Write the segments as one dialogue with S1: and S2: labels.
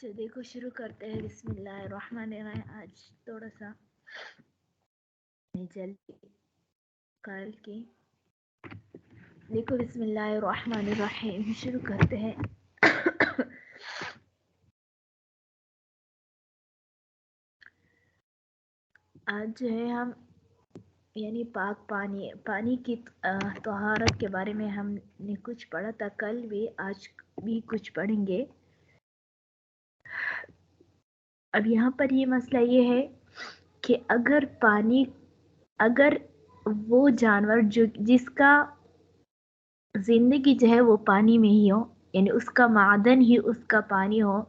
S1: اچھا دیکھو شروع کرتے ہیں بسم اللہ الرحمن الرحیم. آج تھوڑا سا جلدی کال کی. دیکھو بسم اللہ الرحمن الرحیم شروع کرتے ہیں. آج جو ہے ہم یعنی پاک پانی کی طہارت کے بارے میں ہم نے کچھ پڑھا تھا کل بھی، آج بھی کچھ پڑھیں گے. اب یہاں پر یہ مسئلہ یہ ہے کہ اگر وہ جانور جس کا زندگی جو ہے وہ پانی میں ہی ہو، یعنی اس کا معدن ہی اس کا پانی ہو،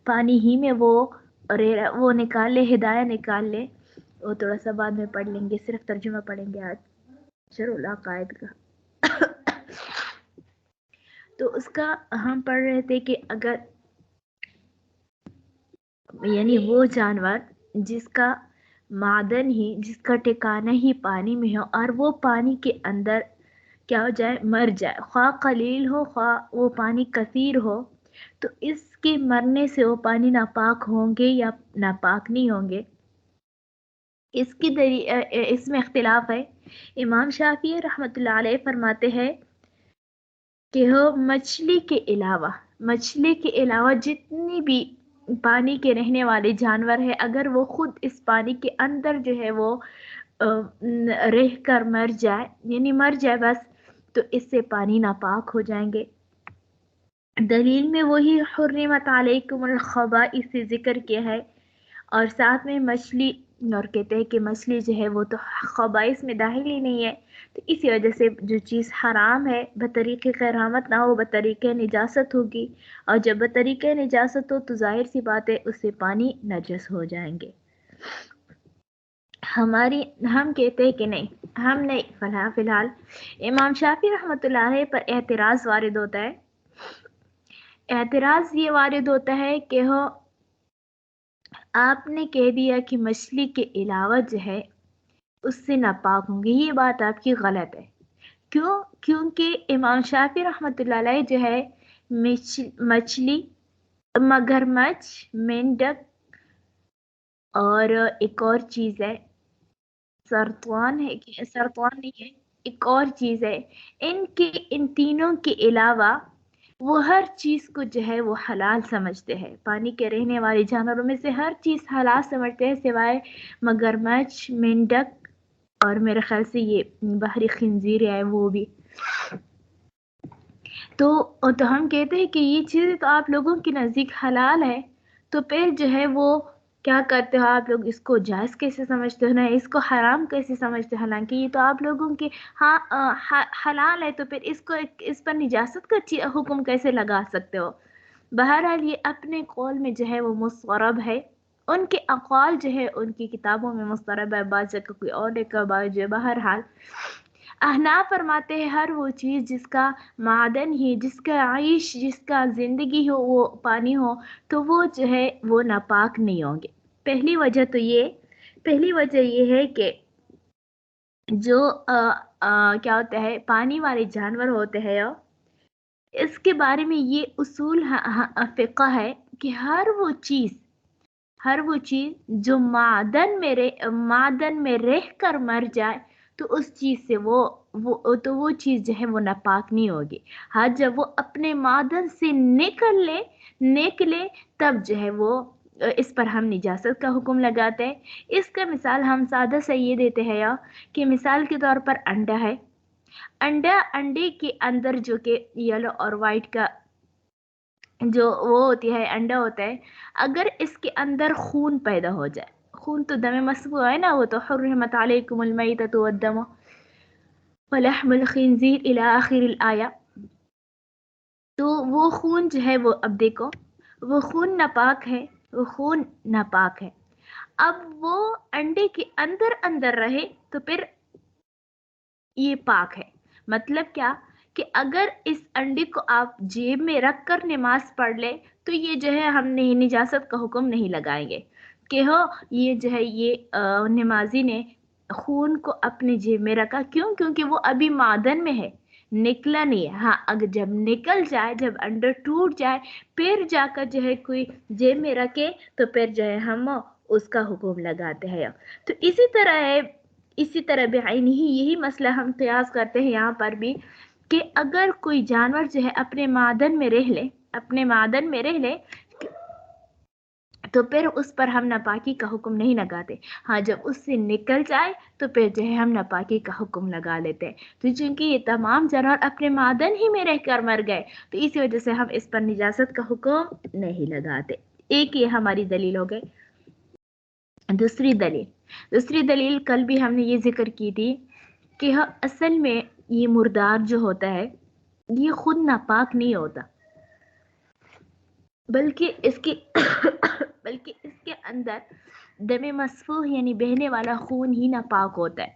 S1: پانی ہی میں وہ نکال لے، ہدایہ نکال لے. وہ تھوڑا سا بعد میں پڑھ لیں گے، صرف ترجمہ پڑھیں گے آج شرح العقائد کا. تو اس کا ہم پڑھ رہے تھے کہ اگر یعنی وہ جانور جس کا معدن ہی، جس کا ٹھکانہ ہی پانی میں ہو، اور وہ پانی کے اندر کیا ہو جائے، مر جائے، خواہ قلیل ہو خواہ وہ پانی کثیر ہو، تو اس کے مرنے سے وہ پانی ناپاک ہوں گے یا ناپاک نہیں ہوں گے. اس میں اختلاف ہے. امام شافعی رحمۃ اللہ علیہ فرماتے ہیں کہ مچھلی کے علاوہ جتنی بھی پانی کے رہنے والے جانور ہیں، اگر وہ خود اس پانی کے اندر جو ہے وہ رہ کر مر جائے بس، تو اس سے پانی ناپاک ہو جائیں گے. دلیل میں وہی حرمت علیکم الخبائث سے ذکر کیا ہے، اور ساتھ میں مچھلی، اور کہتے ہیں کہ مچھلی جو ہے وہ تو خبائث میں داخل ہی نہیں ہے. تو اسی وجہ سے جو چیز حرام ہے بطریق قرامت نہ ہو، بطریق نجاست ہوگی، اور جب بطریق نجاست ہو تو ظاہر سی بات ہے اس سے پانی نجس ہو جائیں گے. ہم کہتے ہیں کہ نہیں فی الحال امام شافعی رحمۃ اللہ علیہ پر اعتراض وارد ہوتا ہے. اعتراض یہ وارد ہوتا ہے کہ آپ نے کہہ دیا کہ مچھلی کے علاوہ جو ہے اس سے ناپاک ہوں گے. یہ بات آپ کی غلط ہے. کیونکہ امام شافعی رحمۃ اللہ علیہ جو ہے مچھلی، مگرمچھ، مینڈک، اور ایک اور چیز ہے سرطان نہیں ہے، ایک اور چیز ہے، ان تینوں کے علاوہ وہ ہر چیز کو جو ہے وہ حلال سمجھتے ہیں. پانی کے رہنے والے جانوروں میں سے ہر چیز حلال سمجھتے ہیں سوائے مگرمچھ، مینڈک، اور میرے خیال سے یہ بحری خنزیر ہے وہ بھی. تو ہم کہتے ہیں کہ یہ چیز تو آپ لوگوں کے نزدیک حلال ہے، تو پھر جو ہے وہ کیا کرتے ہو آپ لوگ، اس کو جائز کیسے سمجھتے ہو، اس کو حرام کیسے سمجھتے ہو؟ حالانکہ یہ تو آپ لوگوں کے حلال ہے، تو پھر اس پر نجاست کا حکم کیسے لگا سکتے ہو؟ بہرحال یہ اپنے قول میں جو ہے وہ مستغرب ہے. ان کے اقوال جو ہے ان کی کتابوں میں مستغرب ہے، بعض جگہ کوئی اور لکھا جو. بہرحال احناف فرماتے ہیں ہر وہ چیز جس کا معدن ہی، جس کا عیش، جس کا زندگی ہو وہ پانی ہو، تو وہ جو ہے وہ ناپاک نہیں ہوں گے. پہلی وجہ یہ ہے کہ جو کیا ہوتا ہے پانی والے جانور ہوتے ہیں، اس کے بارے میں یہ اصول فقہ ہے کہ ہر وہ چیز جو معدن میں رہ کر مر جائے تو اس چیز سے وہ چیز جو ہے وہ ناپاک نہیں ہوگی. ہاں جب وہ اپنے معدن سے نکلے تب جو ہے وہ اس پر ہم نجاست کا حکم لگاتے ہیں. اس کا مثال ہم سادہ سے یہ دیتے ہیں کہ مثال کے طور پر انڈا ہے. انڈے کے اندر جو کہ یلو اور وائٹ کا جو وہ ہوتی ہے انڈا ہوتا ہے، اگر اس کے اندر خون پیدا ہو جائے، خون تو دم مسفوح ہے نا، وہ تو حرمت علیکم المیتۃ والدم ولحم الخنزیر الی آخر الآیہ. تو وہ خون جو ہے وہ اب دیکھو وہ خون ناپاک ہے. اب وہ انڈے کے اندر رہے تو پھر یہ پاک ہے. مطلب کیا کہ اگر اس انڈے کو آپ جیب میں رکھ کر نماز پڑھ لے تو یہ جو ہے ہم نے نجاست کا حکم نہیں لگائیں گے کہ یہ جو ہے یہ نمازی نے خون کو اپنے جیب میں رکھا. کیونکہ وہ ابھی معدن میں ہے، نکلا نہیں ہے. ہاں اگر جب نکل جائے, جب انڈر ٹوٹ جائے, پھر جا کر جو ہے کوئی جیب میں رکھے تو پھر جو ہے ہم اس کا حکم لگاتے ہیں. تو اسی طرح ہے, اسی طرح بعینہ یہی مسئلہ ہم قیاس کرتے ہیں یہاں پر بھی, کہ اگر کوئی جانور جو ہے اپنے معدن میں رہ لے, اپنے معدن میں رہ لے, تو پھر اس پر ہم ناپاکی کا حکم نہیں لگاتے. ہاں جب اس سے نکل جائے تو پھر جو ہے ہم ناپاکی کا حکم لگا لیتے ہیں. تو چونکہ یہ تمام جانور اپنے معدن ہی میں رہ کر مر گئے تو اسی وجہ سے ہم اس پر نجاست کا حکم نہیں لگاتے. ایک یہ ہماری دلیل ہو گئی. دوسری دلیل کل بھی ہم نے یہ ذکر کی تھی کہ اصل میں یہ مردار جو ہوتا ہے یہ خود ناپاک نہیں ہوتا, بلکہ اس کے اندر دم مسفوح یعنی بہنے والا خون ہی ناپاک ہوتا ہے.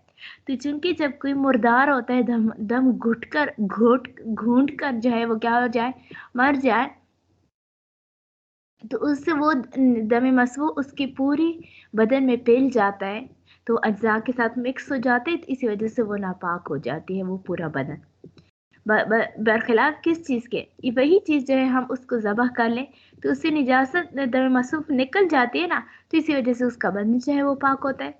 S1: تو چونکہ جب کوئی مردار ہوتا ہے دم گھونٹ کر جو ہے وہ کیا ہو جائے, مر جائے, تو اس سے وہ دم مسفوح اس کی پوری بدن میں پھیل جاتا ہے, تو اجزاء کے ساتھ مکس ہو جاتے ہیں, تو اسی وجہ سے وہ ناپاک ہو جاتی ہے وہ پورا بدن. برخلاف کس چیز کے, وہی چیز جو ہے ہم اس کو ذبح کر لیں تو اس سے نجاست دم مسفوح نکل جاتی ہے نا, تو اسی وجہ سے اس کا بدن جو ہے وہ پاک ہوتا ہے.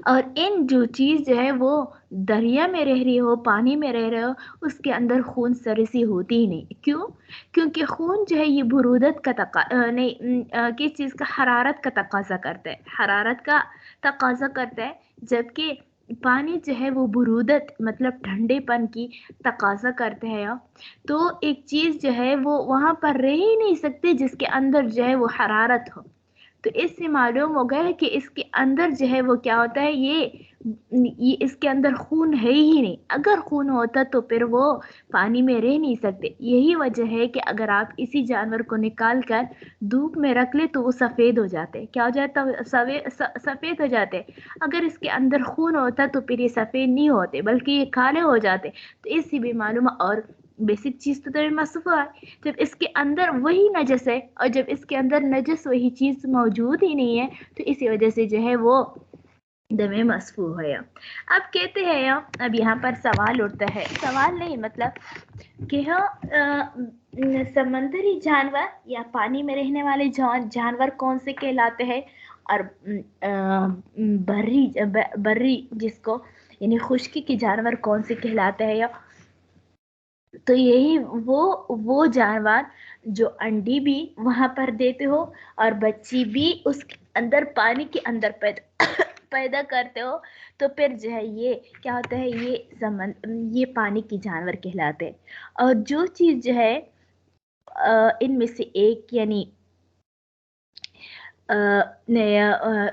S1: اور ان جو چیز جو ہے وہ دریا میں رہ رہی ہو, پانی میں رہ رہے ہو, اس کے اندر خون سرسی ہوتی ہی نہیں. کیوں؟ کیونکہ خون جو ہے یہ برودت کا کس چیز کا, حرارت کا تقاضا کرتا ہے, حرارت کا تقاضا کرتا ہے, جبکہ پانی جو ہے وہ برودت مطلب ٹھنڈے پن کی تقاضا کرتے ہیں. تو ایک چیز جو ہے وہ وہاں پر رہ ہی نہیں سکتی جس کے اندر جو ہے وہ حرارت ہو. تو اس سے معلوم ہو گیا کہ اس کے اندر جو ہے وہ کیا ہوتا ہے, یہ اس کے اندر خون ہے ہی نہیں. اگر خون ہوتا تو پھر وہ پانی میں رہ نہیں سکتے. یہی وجہ ہے کہ اگر آپ اسی جانور کو نکال کر دھوپ میں رکھ لے تو وہ سفید ہو جاتے. کیا ہو جاتا, سفید ہو جاتے. اگر اس کے اندر خون ہوتا تو پھر یہ سفید نہیں ہوتے بلکہ یہ کالے ہو جاتے. تو اس سے بھی معلوم, اور بیسک چیز تو دم مسفوح ہے, جب اس کے اندر وہی نجس ہے, اور جب اس کے اندر نجس وہی چیز موجود ہی نہیں ہے تو اسی وجہ سے جو ہے وہ دم مسفوح ہے. اب کہتے ہیں, اب یہاں پر سوال اٹھتا ہے, سوال نہیں مطلب کہ سمندری جانور یا پانی میں رہنے والے جانور کون سے کہلاتے ہیں, اور بری جس کو یعنی خشکی کے جانور کون سے کہلاتے ہیں. تو یہی وہ جانور جو انڈی بھی وہاں پر دیتے ہو اور بچی بھی اس کے اندر پانی کے اندر پیدا کرتے ہو, تو پھر جو ہے یہ کیا ہوتا ہے, یہ پانی کے جانور کہلاتے. اور جو چیز جو ہے ان میں سے ایک یعنی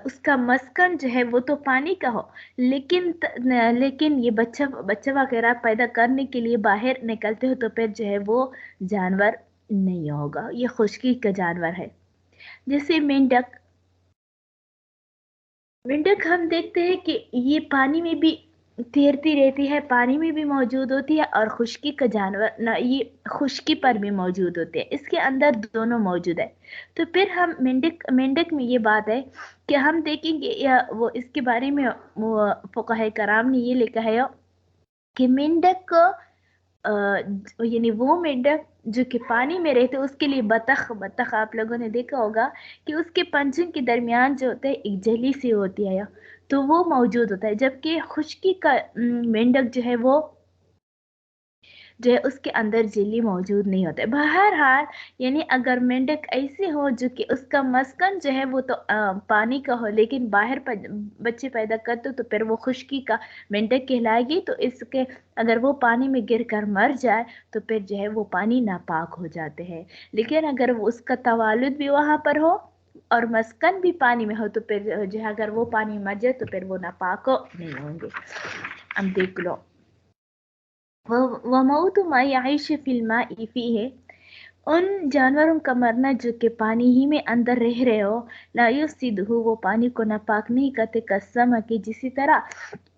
S1: اس کا مسکن جو ہے وہ تو پانی کا ہو, لیکن یہ بچہ وغیرہ پیدا کرنے کے لیے باہر نکلتے ہو تو پھر جو ہے وہ جانور نہیں ہوگا, یہ خشکی کا جانور ہے. جیسے مینڈک ہم دیکھتے ہیں کہ یہ پانی میں بھی تیرتی رہتی ہے, پانی میں بھی موجود ہوتی ہے, اور خشکی کا جانور یہ خشکی پر بھی موجود ہوتے ہیں, اس کے اندر دونوں موجود ہے. تو پھر ہم مینڈک میں یہ بات ہے کہ ہم دیکھیں گے, یا وہ اس کے بارے میں فقہاء کرام نے یہ لکھا ہے کہ مینڈک یعنی وہ مینڈک جو کہ پانی میں رہتے, اس کے لیے بطخ آپ لوگوں نے دیکھا ہوگا کہ اس کے پنجوں کے درمیان جو ہوتا ہے ایک جلی سی ہوتی ہے, تو وہ موجود ہوتا ہے. جبکہ خشکی کا مینڈک جو ہے وہ جو ہے اس کے اندر جلی موجود نہیں ہوتا ہے. بہرحال یعنی اگر مینڈک ایسے ہو جو کہ اس کا مسکن جو ہے وہ تو پانی کا ہو, لیکن باہر بچے پیدا کرتے تو پھر وہ خشکی کا مینڈک کہلائے گی. تو اس کے اگر وہ پانی میں گر کر مر جائے تو پھر جو ہے وہ پانی ناپاک ہو جاتے ہیں. لیکن اگر وہ اس کا توالد بھی وہاں پر ہو اور مسکن بھی پانی میں ہو تو پھر جو ہے اگر وہ پانی مر جائے تو پھر وہ ناپاک نہیں ہوں گے. اب دیکھ لو, وَمَوْتُ مَا يَعِيشُ فِي الْمَاءِ فِيهِ, ان جانوروں کا مرنا جو کہ پانی ہی میں اندر رہ رہے ہو, لا يفسدہ, وہ پانی کو ناپاک نہیں کرتے, کالسمک, جسی طرح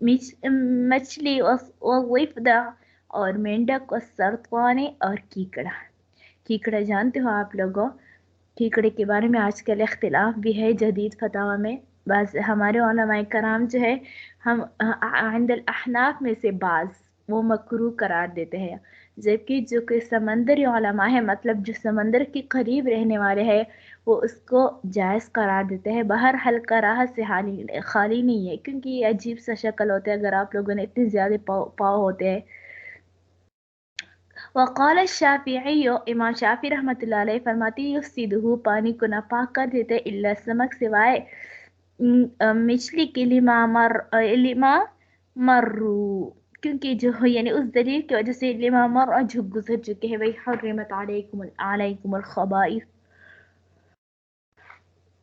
S1: مچھلی, والضفدع, اور مینڈک, والسرطان, اور کیکڑا جانتے ہو آپ لوگوں, کیکڑے کے بارے میں آج کل اختلاف بھی ہے جدید فتاوی میں. بعض ہمارے علماء کرام جو ہے ہم عند الاحناف میں سے بعض وہ مکروہ قرار دیتے ہیں، جبکہ جو کہ سمندری علماء ہے، مطلب جو سمندر کے قریب رہنے والے ہیں، وہ اس کو جائز قرار دیتے ہیں۔ بہرحال کراہت سے خالی نہیں ہے، کیونکہ یہ عجیب سا شکل ہوتا ہے اگر آپ لوگوں نے اتنے زیادہ پاؤ ہوتے ہیں۔ وقال الشافعی، امام شافعی رحمۃ اللہ علیہ فرماتی ہیں یفسدہ، پانی کو ناپاک کر دیتے، الا سمک، سوائے مچھلی کے، لما مرو، کیونکہ جو یعنی اس دلیل کی وجہ سے، لما مر، جو گزر چکے ہیں، وہی حرمت علیکم الخبائث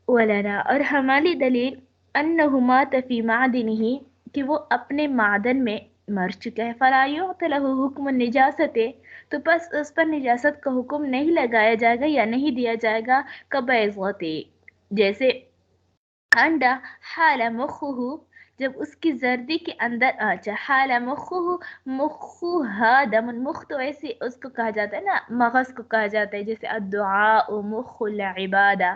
S1: ولنا، اور ہماری دلیل انہ مات فی معدنہ، کہ وہ اپنے معدن میں مر چکا ہے، فلا یعطی لہ حکم النجاست، تو بس اس پر نجاست کا حکم نہیں لگایا جائے گا یا نہیں دیا جائے گا، کبیضۃ، جیسے انڈا، حال مخہ، جب اس کی زردی کے اندر آچا، حال مخہ، مخہ دم، مخ تو ایسے اس کو کہا جاتا ہے نا، مغز کو کہا جاتا ہے، جیسے الدعاء مخ العبادہ،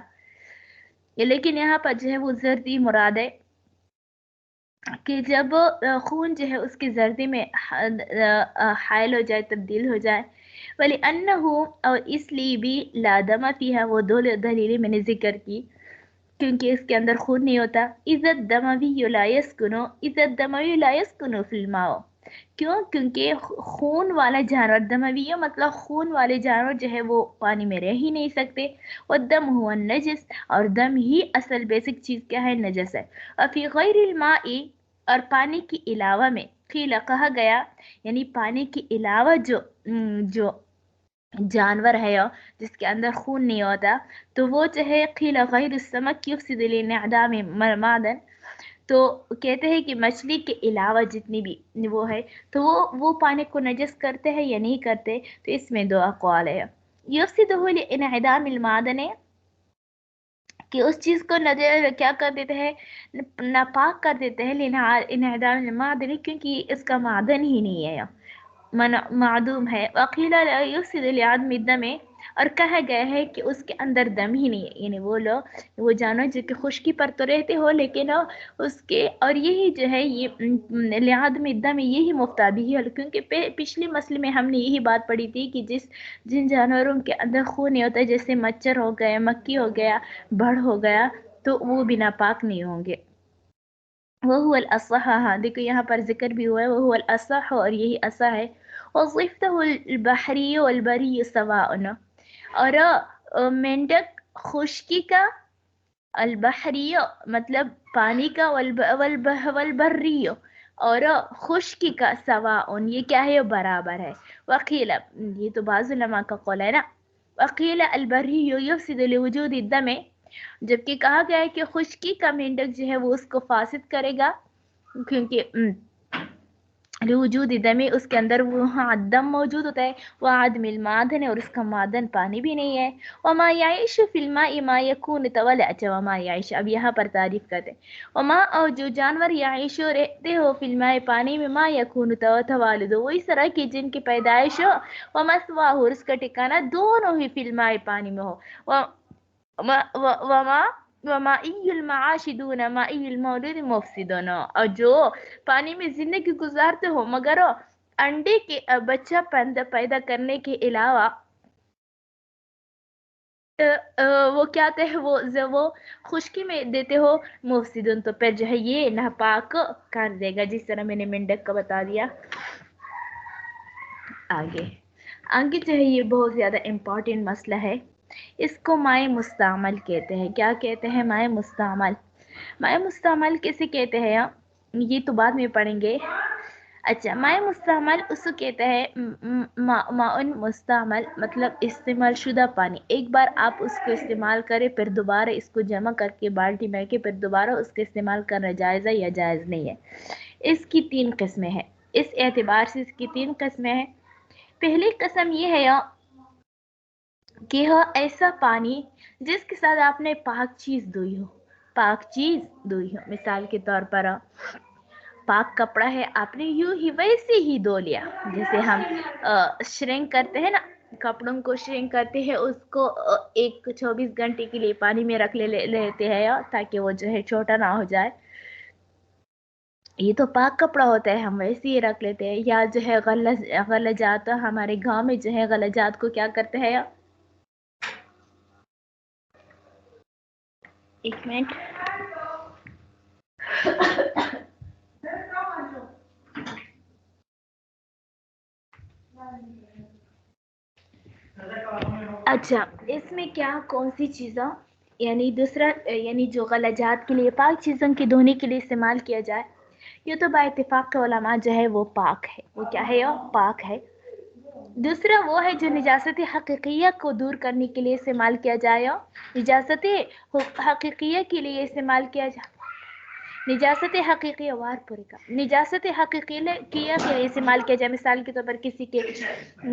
S1: لیکن یہاں پر جو ہے وہ زردی مراد ہے، کہ جب خون جو ہے اس کی زردی میں حائل ہو جائے، تبدیل ہو جائے، وَلِأَنَّهُ، اور اس لیے بھی لا دم فیہا، وہ دو دلیلیں میں نے ذکر کی، کیونکہ اس کے اندر خون نہیں ہوتا، اِذَا الدَّمَوِيُّ لَا يَسْكُنُ، اِذَا الدَّمَوِيُّ لَا يَسْكُنُ فِي الْمَاءِ، کیونکہ خون والا جانور، دمویہ مطلب خون والے جانور جو ہے وہ پانی میں رہ ہی نہیں سکتے، والدم هو النجس، اور دم ہی اصل بیسک چیز کیا ہے، نجس ہے، اور فی غیر الماء، اور پانی کے علاوہ میں، قیل، کہا گیا، یعنی پانی کے علاوہ جو جانور ہے جس کے اندر خون نہیں ہوتا، تو وہ جو ہے قیل غیر السمک یفسد لانعدام معدن، تو کہتے ہیں کہ مچھلی کے علاوہ جتنی بھی وہ ہے، تو وہ پانی کو نجس کرتے ہیں یا نہیں کرتے، تو اس میں دو اقوال ہے، یفسدہ لانعدام المعدن، کہ اس چیز کو کیا کر دیتے ہیں، ناپاک کر دیتے ہیں، انعدام المعدن، کیونکہ اس کا معدن ہی نہیں ہے، معدوم ہے، وقیل لا یفسد لعدم الدم، اور کہا گیا ہے کہ اس کے اندر دم ہی نہیں ہے، یعنی وہ جانور جو کہ خشکی پر تو رہتے ہو، لیکن اس کے، اور یہی جو ہے یہ لعدم الدم، یہی مفتابی ہے، کیونکہ پچھلے مسئلے میں ہم نے یہی بات پڑھی تھی کہ جن جانوروں کے اندر خون نہیں ہوتا، جیسے مچھر ہو گیا، مکھی ہو گیا، بڑھ ہو گیا، تو وہ بھی ناپاک نہیں ہوں گے۔ وہ الاصح، ہاں دیکھو یہاں پر ذکر بھی ہوا ہے، وہ الاصح، اور یہی اصح ہے، وظیفتہ البحری والبری سواء، اور مینڈک خشکی کا، البحری مطلب پانی کا، والبری اور خشکی کا، سواء یہ کیا ہے، برابر ہے، وقیل، یہ تو بعض علماء کا قول ہے نا، وقیل البری یفسد لوجود الدم، جبکہ کہا گیا ہے کہ خشکی کا مینڈک جو ہے وہ اس کو فاسد کرے گا، کیونکہ لوجود دم، اس کے اندر وہ دم موجود ہوتا ہے، وہ عدم المعدن، اور اس کا معدن پانی بھی نہیں ہے، وما یعیش فی الماء ما یکون طوال، اچھا وما یعیش، اب یہاں پر تعریف کرتے ہیں، وما، اور جو جانور یعیش رہتے ہو فی الماء، پانی میں، ما یکون توالد، وہ اس طرح کی جن کی پیدائش ہو، ومثواہ، اور اس کا ٹھکانہ دونوں ہی فی الماء، پانی میں ہو، ومائی المعاش دون مائی المولود مفسدون، اور جو پانی میں زندگی گزارتے ہو مگر انڈے کے بچہ پیدا کرنے کے علاوہ وہ کیا کہتے ہیں، وہ خشکی میں دیتے ہو، مفسدون، تو پھر جو ہے یہ ناپاک کر دے گا، جس طرح میں نے مینڈک کا بتا دیا۔ آگے جو ہے یہ بہت زیادہ امپورٹنٹ مسئلہ ہے، اس کو مائع مستعمل کہتے ہیں، کیا کہتے ہیں، مائع مستعمل، مائع مستعمل کیسے کہتے ہیں، یہ تو بعد میں پڑھیں گے۔ اچھا، مائع مستعمل اس کو کہتا ہے، ماء مستعمل مطلب استعمال شدہ پانی، ایک بار آپ اس کو استعمال کریں، پھر دوبارہ اس کو جمع کر کے بالٹی میں کے، پھر دوبارہ اس کا استعمال کرنا جائز ہے یا جائز نہیں ہے۔ اس کی 3 قسمیں ہیں، اس اعتبار سے اس کی 3 قسمیں ہیں۔ پہلی قسم یہ ہے کہ ایسا پانی جس کے ساتھ آپ نے پاک چیز دھوئی ہو، مثال کے طور پر پاک کپڑا ہے، آپ نے یوں ہی ویسے ہی دھو لیا، جیسے ہم شرنک کرتے ہیں نا، کپڑوں کو شرنک کرتے ہیں، اس کو 24 گھنٹے کے لیے پانی میں رکھ لیتے ہیں تاکہ وہ جو ہے چھوٹا نہ ہو جائے، یہ تو پاک کپڑا ہوتا ہے، ہم ویسے ہی رکھ لیتے ہیں. یا جو ہے غلجات، ہمارے گاؤں میں جو ہے غلجات کو کیا کرتے ہیں، ایک منٹ. اچھا، اس میں کیا کون سی چیزوں، یعنی دوسرا، یعنی جو غلجات کے لیے پاک چیزوں کے دھونے کے لیے استعمال کیا جائے، یہ تو با اتفاق علماء جو ہے وہ پاک ہے. وہ کیا ہے، یہ پاک ہے. دوسرا وہ ہے جو نجاست حقیقیہ کو دور کرنے کے لیے استعمال کیا جائے، نجاست حقیقیہ کے لیے استعمال کیا جائے. نجاست حقیقیہ وار پورے کا نجاست حقیقیہ کے لیے استعمال کیا جائے. مثال کے طور پر کسی کے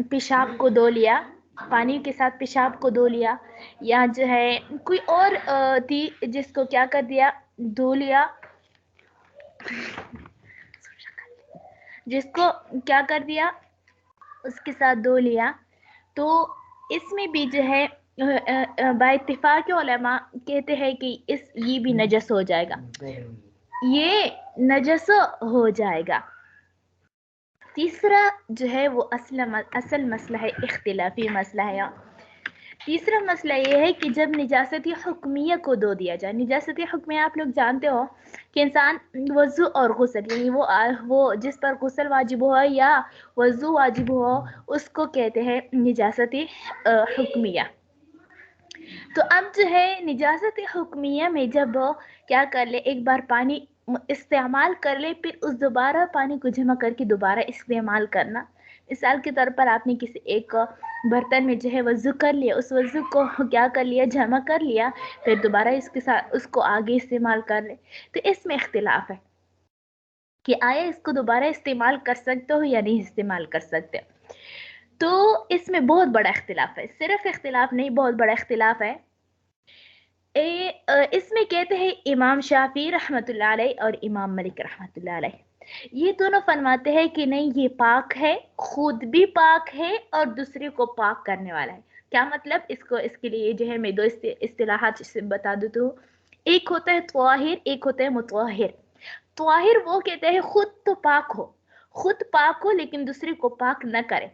S1: پیشاب کو دھو لیا، پانی کے ساتھ پیشاب کو دھو لیا، یا جو ہے کوئی اور تھی جس کو کیا کر دیا، دھو لیا، جس کو کیا کر دیا، اس کے ساتھ دھو لیا، تو اس میں بھی جو ہے با اتفاق علماء کہتے ہیں کہ یہ بھی نجس ہو جائے گا، یہ نجس ہو جائے گا. تیسرا جو ہے وہ اصل مسئلہ ہے، اختلافی مسئلہ ہے. تیسرا مسئلہ یہ ہے کہ جب نجاست حکمیہ کو دھو دیا جائے. نجاست حکمیہ آپ لوگ جانتے ہو کہ انسان وضو اور غسل، یعنی وہ جس پر غسل واجب ہو یا وضو واجب ہو، اس کو کہتے ہیں نجاست حکمیہ. تو اب جو ہے نجاست حکمیہ میں جب کیا کر لے، ایک بار پانی استعمال کر لے، پھر اس دوبارہ پانی کو جمع کر کے دوبارہ استعمال کرنا. مثال کے طور پر آپ نے کسی ایک برتن میں جو ہے وضو کر لیا، اس وضو کو کیا کر لیا، جمع کر لیا، پھر دوبارہ اس کے ساتھ اس کو آگے استعمال کر لے. تو اس میں اختلاف ہے کہ آیا اس کو دوبارہ استعمال کر سکتے ہو یا نہیں استعمال کر سکتے. تو اس میں بہت بڑا اختلاف ہے، صرف اختلاف نہیں، بہت بڑا اختلاف ہے. اس میں کہتے ہیں امام شافعی رحمۃ اللہ علیہ اور امام مالک رحمۃ اللہ علیہ، یہ دونوں فرماتے ہیں کہ نہیں، یہ پاک ہے، خود بھی پاک ہے اور دوسرے کو پاک کرنے والا ہے. کیا مطلب، اس کے لیے جو ہے میں دو اصطلاحات سے بتا دیتا ہوں. ایک ہوتا ہے طاہر، ایک ہوتا ہے مطہر. طاہر وہ کہتے ہیں خود تو پاک ہو، خود پاک ہو لیکن دوسرے کو پاک نہ کرے.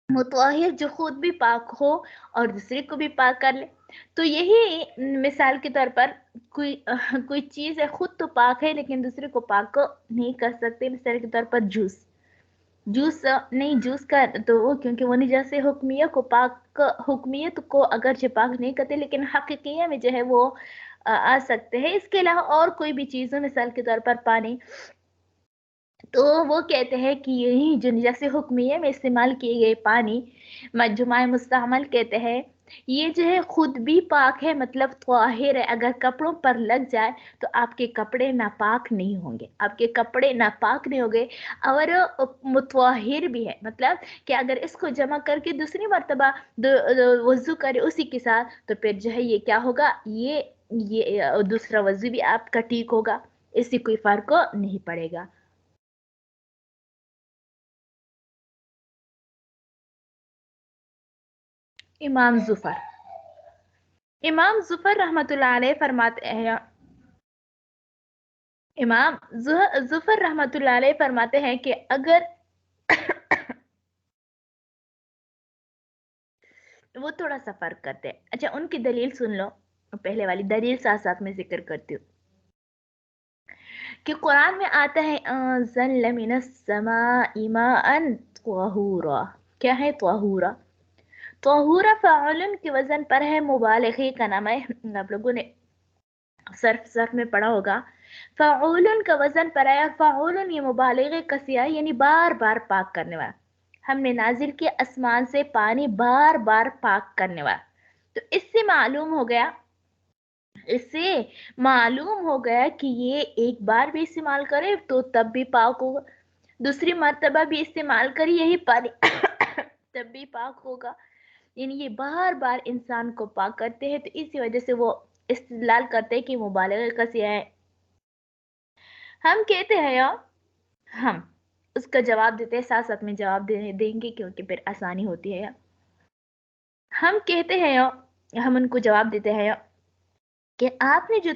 S1: مطہر جو خود بھی پاک ہو اور دوسرے کو بھی پاک کر لے. تو یہی مثال کے طور پر کوئی چیز ہے، خود تو پاک ہے لیکن دوسرے کو پاک نہیں کر سکتے. مثال کے طور پر جوس نہیں، جوس کا تو وہ کیونکہ وہ نجاست حکمیہ کو پاک، حکمیت کو اگرچہ پاک نہیں کرتے لیکن حقیقیہ میں جو ہے وہ آ سکتے ہیں. اس کے علاوہ اور کوئی بھی چیز ہو، مثال کے طور پر پانی، تو وہ کہتے ہیں کہ یہی جو نجاست حکمیہ میں استعمال کیے گئے پانی، مجمع مستعمل کہتے ہیں، یہ جو ہے خود بھی پاک ہے، مطلب طاہر ہے. اگر کپڑوں پر لگ جائے تو آپ کے کپڑے ناپاک نہیں ہوں گے، آپ کے کپڑے ناپاک نہیں ہوں گے. اور مطہر بھی ہے، مطلب کہ اگر اس کو جمع کر کے دوسری مرتبہ وضو کرے اسی کے ساتھ، تو پھر جو ہے یہ کیا ہوگا، یہ دوسرا وضو بھی آپ کا ٹھیک ہوگا، اس سے کوئی فرق نہیں پڑے گا. امام ظفر رحمۃ اللہ علیہ فرماتے ہیں، امام ظفر رحمۃ اللہ علیہ فرماتے ہیں کہ اگر وہ تھوڑا سا فرق کرتے ہیں. اچھا، ان کی دلیل سن لو، پہلے والی دلیل ساتھ ساتھ میں ذکر کرتی ہوں کہ قرآن میں آتا ہے انزل من السماء ماء طہورا. کیا ہے طہورا؟ طہورا فاعل کے وزن پر ہے، مبالغے کا نام ہے. آپ لوگوں نے صرف میں پڑھا ہوگا. فاعول کا وزن پر ہے، فاعول یہ مبالغے کا صیغہ، یعنی بار بار پاک کرنے والا. ہم نے نازل کیا آسمان سے پانی بار بار پاک کرنے والا. تو اس سے معلوم ہو گیا کہ یہ ایک بار بھی استعمال کرے تو تب بھی پاک ہوگا، دوسری مرتبہ بھی استعمال کرے یہی پانی تب بھی پاک ہوگا. یعنی یہ بار بار انسان کو پاک کرتے ہیں، تو اسی وجہ سے وہ استدلال کرتے ہیں کہ مبالغہ کا صیغہ ہے. ہم کہتے ہیں ہم اس کا جواب دیتے ہیں، ساتھ ساتھ میں جواب دیں گے کیونکہ پھر آسانی ہوتی ہے. ہم کہتے ہیں، ہم ان کو جواب دیتے ہیں کہ آپ نے جو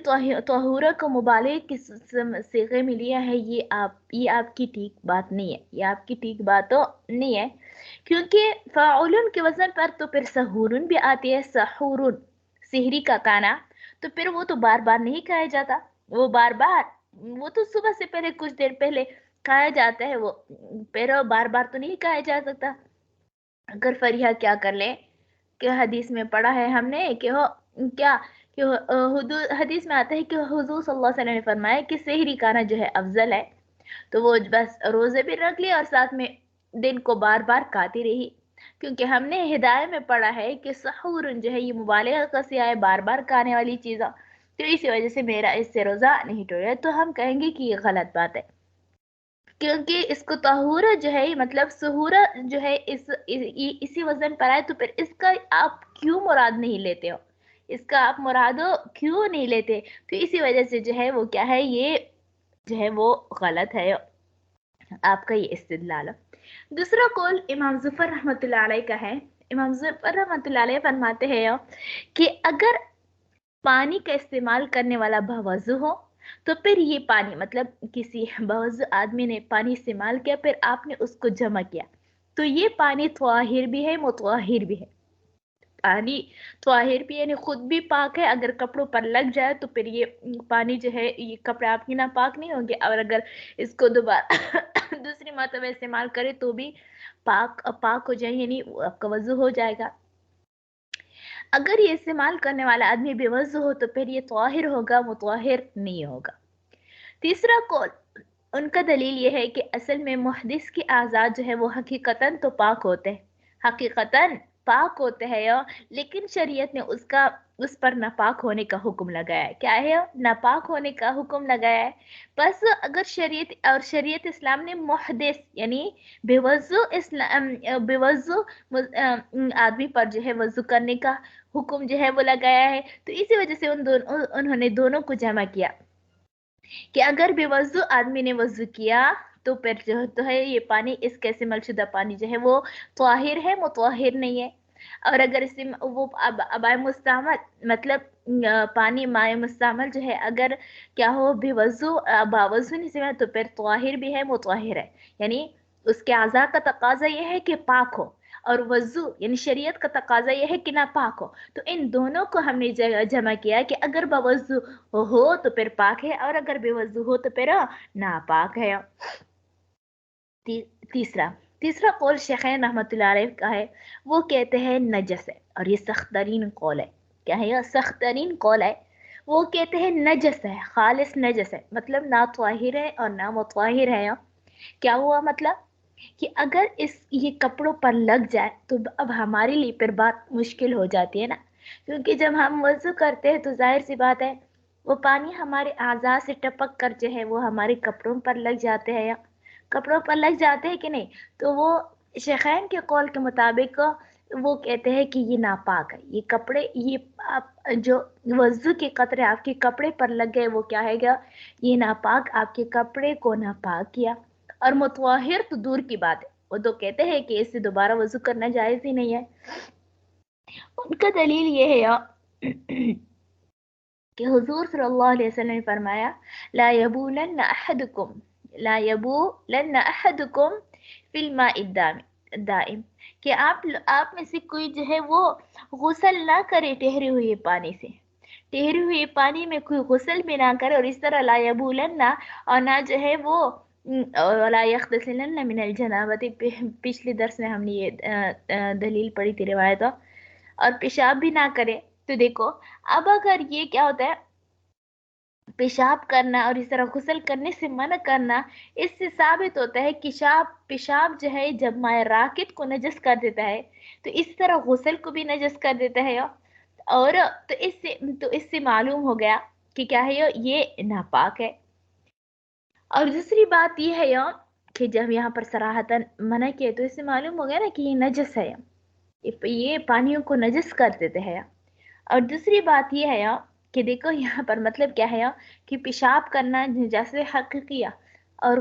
S1: طہورہ کو مبالغے کی صیغے میں لیا ہے، یہ آپ کی ٹھیک بات نہیں ہے، یہ آپ کی ٹھیک بات تو نہیں ہے، کیونکہ فاعلن کے وزن پر تو پھر سحورن بھی آتی ہے، سحورن سحری کا کھانا، تو پھر وہ تو بار بار نہیں کھایا جاتا، وہ بار بار، وہ تو صبح سے پہلے کچھ دیر پہلے کھایا جاتا ہے، وہ پھر بار بار تو نہیں کھایا جا سکتا۔ اگر فریحہ کیا کر لے کہ حدیث میں پڑھا ہے ہم نے کہ کیا کہ حدیث میں آتا ہے کہ حضور صلی اللہ علیہ وسلم نے فرمایا کہ سحری کھانا جو ہے افضل ہے، تو وہ بس روزے بھی رکھ لیے اور ساتھ میں دن کو بار بار کھاتی رہی، کیونکہ ہم نے ہدایت میں پڑھا ہے کہ سحور جو ہے یہ مبالغہ کا سیاح ہے، بار بار کھانے والی چیز، تو اسی وجہ سے میرا اس سے روزہ نہیں ٹوٹا، تو ہم کہیں گے کہ یہ غلط بات ہے، کیونکہ اس کو طہورہ جو ہے مطلب سہورہ جو ہے اسی وزن پر آئے، تو پھر اس کا آپ کیوں مراد نہیں لیتے ہو، اس کا آپ مراد کیوں نہیں لیتے، تو اسی وجہ سے جو ہے وہ کیا ہے، یہ جو ہے وہ غلط ہے آپ کا یہ استدلال۔ دوسرا قول امام ظفر رحمۃ اللہ علیہ کا ہے، امام ظفر رحمۃ اللہ علیہ فرماتے ہیں کہ اگر پانی کا استعمال کرنے والا بوضو ہو تو پھر یہ پانی مطلب کسی بوضو آدمی نے پانی استعمال کیا، پھر آپ نے اس کو جمع کیا، تو یہ پانی طاہر بھی ہے مطہر بھی ہے، پانی طاہر بھی یعنی خود بھی پاک ہے، اگر کپڑوں پر لگ جائے تو پھر یہ پانی جو ہے یہ کپڑے آپ کی ناپاک نہیں ہوں گے، اور اگر اس کو دوبارہ دوسری مرتبہ استعمال کرے تو بھی پاک ہو جائے، یعنی آپ کا وضو ہو جائے گا۔ اگر یہ استعمال کرنے والا آدمی بے وضو ہو تو پھر یہ طاہر ہوگا مطہر نہیں ہوگا۔ تیسرا قول ان کا دلیل یہ ہے کہ اصل میں محدث کی اعضاء جو ہے وہ حقیقتاً تو پاک ہوتے ہیں، حقیقتاً پاک ہوتے ہیں، لیکن شریعت نے اس پر ناپاک ہونے کا حکم لگایا ہے، کیا ہے ناپاک ہونے کا حکم لگایا ہے۔ بس اگر شریعت اسلام نے محدث یعنی بے وضو آدمی پر جو ہے وضو کرنے کا حکم جو ہے وہ لگایا ہے، تو اسی وجہ سے انہوں نے دونوں کو جمع کیا کہ اگر بے وضو آدمی نے وضو کیا تو پھر جو تو ہے یہ پانی اس کا استعمال شدہ پانی جو ہے وہ طاہر ہے مطہر نہیں ہے، اور اگر اس وہ آبائے مستعمل مطلب پانی مائع مستعمل جو ہے اگر کیا ہو بے وضو باوضو نہیں استعمال تو پھر طاہر بھی ہے مطہر ہے، یعنی اس کے اعضاء کا تقاضا یہ ہے کہ پاک ہو، اور وضو یعنی شریعت کا تقاضا یہ ہے کہ ناپاک ہو، تو ان دونوں کو ہم نے جمع کیا کہ اگر باوضو ہو تو پھر پاک ہے، اور اگر بے وضو ہو تو پھر ناپاک ہے۔ تیسرا قول شیخین رحمۃ اللہ علیہ کا ہے، وہ کہتے ہیں نجس ہے، اور یہ سخت ترین قول ہے، کیا ہے یہ سخت ترین قول ہے، وہ کہتے ہیں نجس ہے، خالص نجس ہے، مطلب نہ طاہر ہے اور نہ مطہر ہے۔ کیا ہوا مطلب کہ اگر یہ کپڑوں پر لگ جائے تو اب ہمارے لیے پھر بات مشکل ہو جاتی ہے نا، کیونکہ جب ہم وضو کرتے ہیں تو ظاہر سی بات ہے وہ پانی ہمارے اعضاء سے ٹپک کر جو ہے وہ ہمارے کپڑوں پر لگ جاتے ہیں، یا کپڑوں پر لگ جاتے ہیں کہ نہیں، تو وہ شیخین کے قول کے مطابق وہ کہتے ہیں کہ یہ ناپاک ہے، یہ کپڑے یہ جو وضو کے قطرے آپ کے کپڑے پر لگ گئے وہ کیا ہے گا، یہ ناپاک آپ کے کپڑے کو ناپاک کیا، اور متطہر تو دور کی بات ہے، وہ تو کہتے ہیں کہ اس سے دوبارہ وضو کرنا جائز ہی نہیں ہے۔ ان کا دلیل یہ ہے کہ حضور صلی اللہ علیہ وسلم نے فرمایا لا یبولن احدکم فی الماء الدائم، کہ آپ میں سے کوئی جو ہے وہ غسل نہ کرے ٹھہرے ہوئے پانی سے، ٹھہرے ہوئے پانی میں کوئی غسل بھی نہ کرے، اور اس طرح لا یبولن اور نہ جو ہے وہ ولا یغتسلن من الجنابۃ، پچھلے درس میں ہم نے یہ دلیل پڑھی تھی روایت، اور پیشاب بھی نہ کرے، تو دیکھو اب اگر یہ کیا ہوتا ہے پیشاب کرنا اور اس طرح غسل کرنے سے منع کرنا، اس سے ثابت ہوتا ہے کہ پیشاب جو ہے جب مائع راکد کو نجس کر دیتا ہے تو اس طرح غسل کو بھی نجس کر دیتا ہے، اور تو اس سے معلوم ہو گیا کہ کیا ہے یہ ناپاک ہے۔ اور دوسری بات یہ ہے کہ جب یہاں پر صراحتاً منع کیا تو اس سے معلوم ہو گیا نا کہ یہ نجس ہے، یہ پانیوں کو نجس کر دیتے ہیں۔ اور دوسری بات یہ ہے کہ دیکھو یہاں پر مطلب کیا ہے کہ پیشاب کرنا نجاست حقیقیہ، اور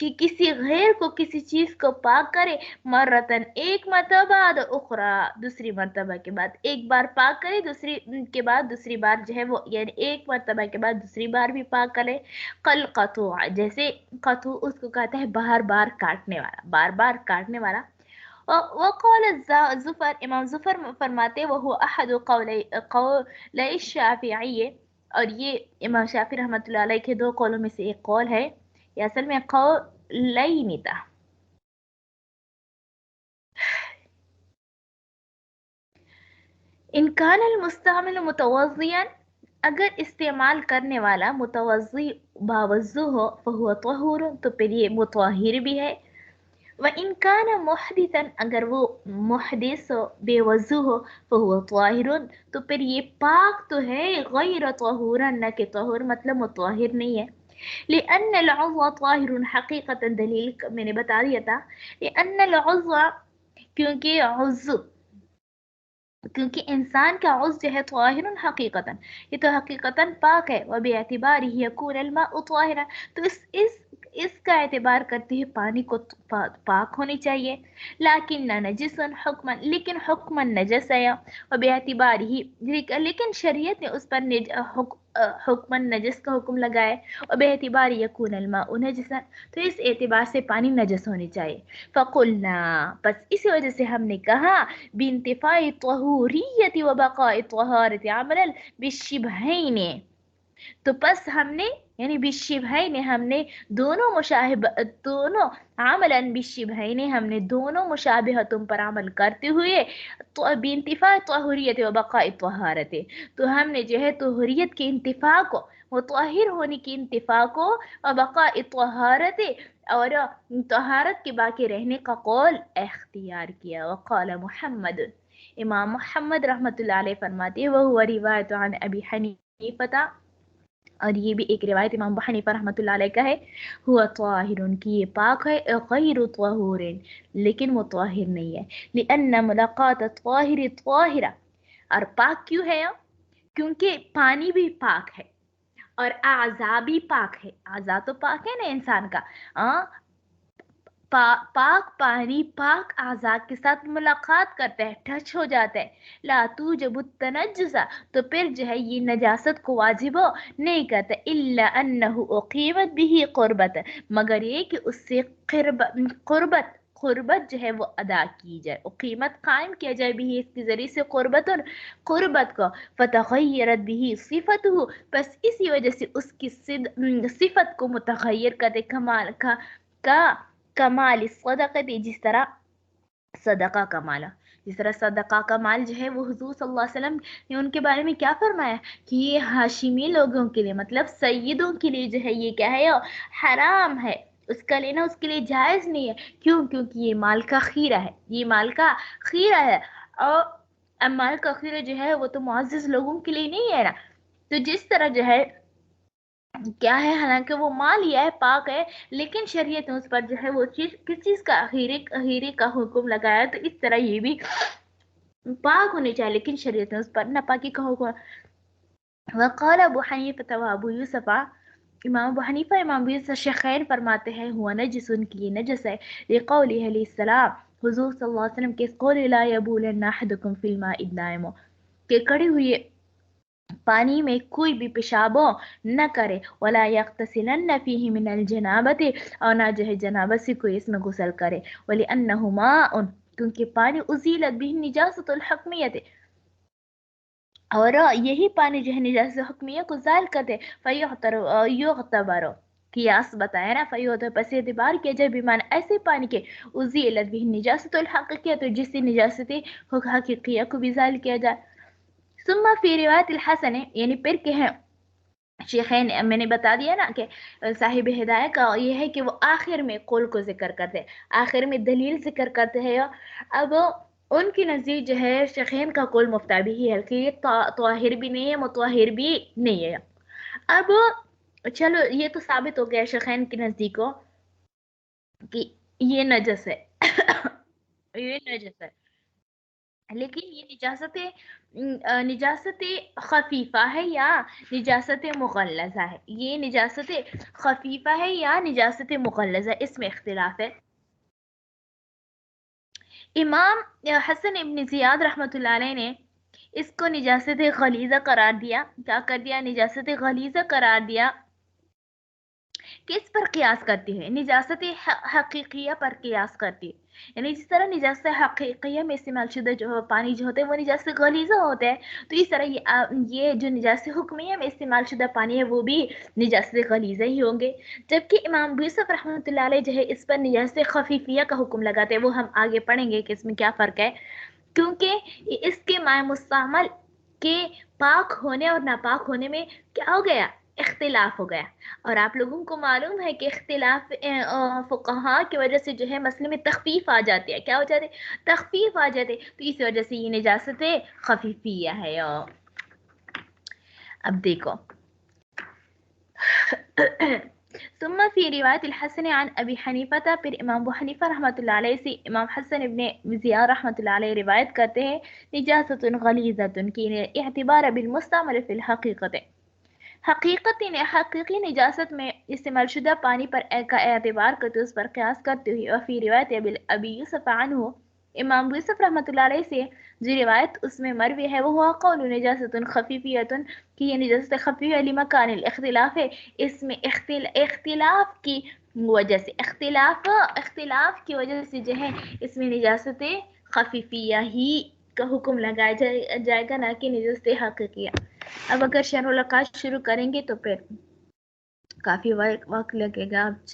S1: کہ کسی غیر کو کسی چیز کو پاک کرے، مرتن ایک مرتبہ اخرى دوسری مرتبہ کے بعد، ایک بار پاک کرے دوسری کے بعد دوسری بار جو ہے وہ یعنی ایک مرتبہ کے بعد دوسری بار بھی پاک کرے، قل قطوع جیسے قطوع اس کو کہتا ہے بار بار کاٹنے والا، بار بار کاٹنے والا۔ وقال زفر امام زفر فرماتے وہ احد قولی الشافعی، اور یہ امام شافعی رحمۃ اللہ علیہ کے دو قولوں میں سے ایک قول ہے، یا اصل میں قولین تھا۔ ان کان المستعمل متوضیا، اگر استعمال کرنے والا متوضی باوضو ہو فہو طہور، تو پھر یہ مطہر بھی ہے، وَإِن كَانَ مُحْدِثًا اگر وہ محدث ہو بے وضو ہو فَهُوَ طاہر، تو پھر یہ پاک تو ہے، غیر طہورا نہ کہ طہور مطلب مطہر نہیں ہے، لِأَنَّ الْعُضْوَ طاہر حقیقتا دلیل میں نے بتا دیا تھا، لِأَنَّ الْعُضْوَ کیونکہ انسان کا عضو جو ہے طاہر حقیقتا، یہ تو حقیقتا پاک ہے، وَبِاعْتِبَارِهِ يَكُونَ الْمَاءُ طَاهِرًا، تو اس کا اعتبار کرتے ہوئے پانی کو پاک ہونی چاہیے، لیکن نجس حکما، لیکن حکما نجس ہے، وَبِاعْتِبَارِهِ لیکن شریعت نے اس پر حکما نجس کا حکم لگائے، وَبِاعْتِبَارِ يَكُونَ الْمَاءُ نَجِسًا، تو اس اعتبار سے پانی نجس ہونی چاہیے، فَقُلْنَا بس اسی وجہ سے ہم نے کہا بِانْتِفَاءِ الطَّهُورِيَّةِ وَبَقَاءِ الطَّهَارَةِ عَمَلًا بِالشِّبْهَيْنِ، تو پس ہم نے یعنی بالشبہین ہم نے دونوں عملاً بالشبہین ہم نے دونوں مشابہتوں پر عمل کرتے ہوئے تو بانتفاء طہوریت و بقاء طہارت، تو ہم نے جو ہے طہوریت کے انتفاع کو، مطہر ہونے کی انتفاع کو، اور بقاء طہارت اور طہارت کے باقی رہنے کا قول اختیار کیا۔ وقال محمد امام محمد رحمۃ اللہ علیہ فرماتے ہیں وہ روایت عن ابی حنیفہ، اور یہ بھی ایک روایت امام ابو حنیفہ رحمۃ اللہ علیہ کا ہے، ہوا طاہر کی یہ پاک ہے، غیر طہور لیکن وہ طاہر نہیں ہے، لأن ملاقات الطاہر طاہرہ، اور پاک کیوں ہے؟ کیونکہ پانی بھی پاک ہے اور اعضاء بھی پاک ہے، اعضاء تو پاک ہے نا انسان کا، پاک پانی پاک اعضاء کے ساتھ ملاقات کرتا ہے، ٹچ ہو جاتا ہے، لا توجب التنجس، تو پھر جو ہے یہ نجاست کو واجب نہیں کرتا، الا انہ اقیمت به قربت، مگر یہ کہ اس سے قربت جو ہے وہ ادا کی جائے، اقیمت قائم کیا جائے بھی اس کے ذریعے سے قربت کو، فتغیرت به صفته، بس اسی وجہ سے اس کی صفت کو متغیر کرتے، کمال صدقہ، جس طرح صدقہ کا مال، جس طرح صدقہ کا مال جو ہے وہ حضور صلی اللہ علیہ وسلم نے ان کے بارے میں کیا فرمایا کہ یہ ہاشمی لوگوں کے لیے مطلب سیدوں کے لیے جو ہے یہ کیا ہے حرام ہے، اس کا لینا اس کے لیے جائز نہیں ہے، کیوں؟ کیونکہ یہ مال کا خیرہ ہے، یہ مال کا خیرہ ہے، اور مال کا خیرہ جو ہے وہ تو معزز لوگوں کے لیے نہیں ہے نا، تو جس طرح جو ہے کیا ہے حالانکہ وہ مال ہی ہے، پاک ہے، لیکن شریعت نے اس پر جو ہے وہ چیز کس چیز کا خیرے کا حکم لگایا، تو اس طرح یہ بھی پاک ہونی چاہیے، لیکن شریعت نے اس پر ناپاکی کا حکم۔ وقال ابو حنیفہ و ابو یوسف، امام ابو حنیفہ امام ابو یوسف شیخین فرماتے ہیں ہوا نجس، ان کی نجس ہے، لقوله علیہ السلام، حضور صلی اللہ علیہ وسلم کے قول لا یبولن احدکم فی الماء الدائم، کہ کڑے ہوئے پانی میں کوئی بھی پیشاب نہ کرے، ولا یغتسلن فیہ من الجنابۃ، اور نہ جو ہے جنابت سے کوئی اس میں غسل کرے، ولأنہ ماء، کیونکہ پانی ازیلت به النجاسۃ الحکمیۃ، اور یہی پانی جو ہے نجاست حکمیہ کو زائل کرتے، فیعتبر قیاس بتایا نا، فیعتبر پس اعتبار کیا جائے بیمان ایسے پانی کے ازیلت به النجاسۃ الحقیقیہ، تو جس سے نجاست حقیقیہ کو بھی زائل کیا جائے۔ ثم فی روایت الحسن، یعنی پھر کہ ہے شیخین، میں نے بتا دیا نا کہ صاحب ہدایہ کا یہ ہے کہ وہ آخر میں قول کو ذکر کرتے ہیں، آخر میں دلیل ذکر کرتے ہیں، اب ان کی نزدیک جو ہے شیخین کا قول مفتابی ہی ہے کہ یہ طاہر بھی نہیں ہے، مطہر بھی نہیں ہے۔ اب چلو یہ تو ثابت ہو گیا شیخین کی نزدیک کو کہ یہ نجس ہے یہ نجس ہے، لیکن یہ نجاست خفیفہ ہے یا نجاست مغلظہ ہے، یہ نجاست خفیفہ ہے یا نجاست مغلظہ، اس میں اختلاف ہے۔ امام حسن ابن زیاد رحمۃ اللہ علیہ نے اس کو نجاست غلیظہ قرار دیا، کیا کر دیا؟ نجاست غلیظہ قرار دیا۔ کس پر قیاس کرتی ہے؟ نجاست حقیقیہ پر قیاس کرتی ہے، یعنی جس طرح نجاست حقیقیہ میں استعمال شدہ جو پانی جو ہوتے ہیں وہ نجاست غلیظہ ہوتا ہے، تو اس طرح یہ جو نجاست حکمیہ میں استعمال شدہ پانی ہے وہ بھی نجاست غلیظہ ہی ہوں گے۔ جبکہ امام ابو یوسف رحمۃ اللہ علیہ جو ہے اس پر نجاست خفیفیہ کا حکم لگاتے ہیں، وہ ہم آگے پڑھیں گے کہ اس میں کیا فرق ہے، کیونکہ اس کے مائع مستعمل کے پاک ہونے اور ناپاک ہونے میں کیا ہو گیا؟ اختلاف ہو گیا۔ اور آپ لوگوں کو معلوم ہے کہ اختلاف فقہاء کی وجہ سے جو ہے مسئلے میں تخفیف آ جاتی ہے، کیا ہو جاتے؟ تخفیف آ جاتے، تو اس وجہ سے یہ نجاست خفیفیہ ہے۔ اب دیکھو ثم فی روایت الحسن عن ابی حنیفہ، پھر امام ابو حنیفہ رحمۃ اللہ علیہ سے امام حسن ابن زیاد رحمۃ اللہ علیہ روایت کرتے ہیں نجاست غلیظۃ کی اعتبار بالمستعمل فی الحقیقت، حقیقی نجاست میں استعمال شدہ پانی پر کا اعتبار کرتے اس پر قیاس کرتے ہوئے، اور فی روایت ابی یوسف عنہ، امام ابو یوسف رحمۃ اللہ علیہ سے جو روایت اس میں مروی ہے وہ ہوا قول نجاست خفیفیۃ، کہ یہ نجاست خفیفیہ لمکان الاختلاف ہے، اس میں اختلاف کی وجہ سے، اختلاف کی وجہ سے جو ہے اس میں نجاست خفیفیہ ہی کا حکم لگایا جائے گا، نہ کہ نجاست حقیقیہ۔ اب اگر شرح العقائد شروع کریں گے تو پھر کافی وقت لگے گا، اب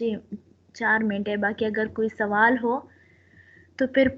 S1: 4 منٹ ہے باقی، اگر کوئی سوال ہو تو پھر